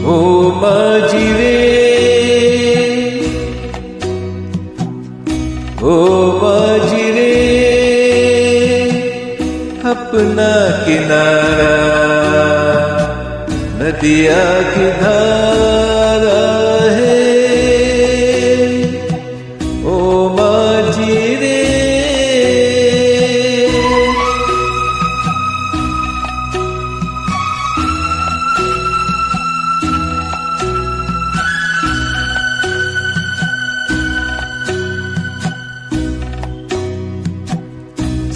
ओ माझी रे, ओ माझी रे, अपना किनारा नदिया की धारा है। ओ माझी रे,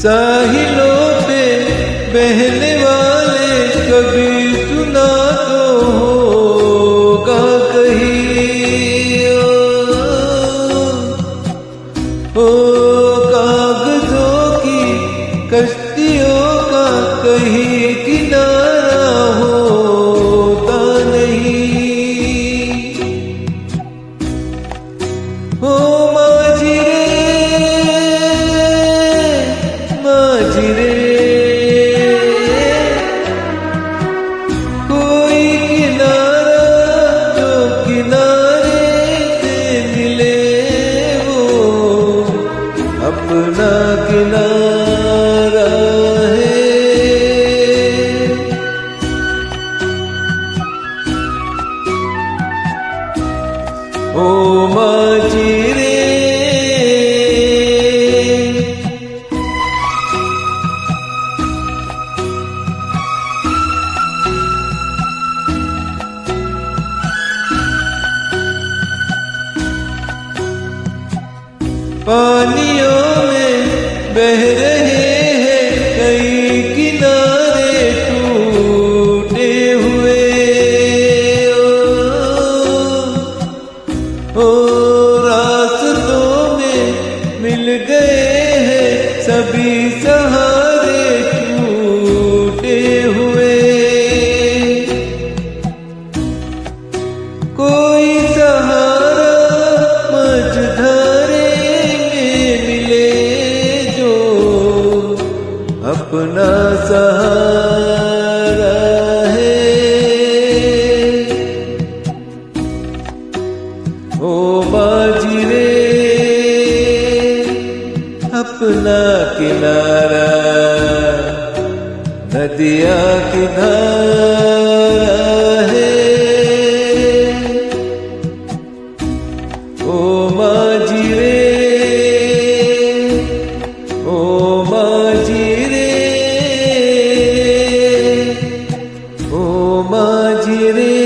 साहिलों पे बहने वाले कभी सुना तो होगा कहीं। ओ कागजों की कश्तियों का कहीं किनारा होता नहीं। ओ माझी रे, कोई किनारा जो किनारे से मिले वो अपना किनारा है। ओ माझी रे, पानियों में बह रहे हैं कई किनारे टूटे हुए। ओ रास्तों में मिल गए हैं सभी सहारे टूटे हुए। कोई सहारा मझधारे अपना सहारा है। ओ माझी रे, अपना किनारा नदिया की धारा है। ओ माझी रे, ओ माझी रे, ओ माझी रे।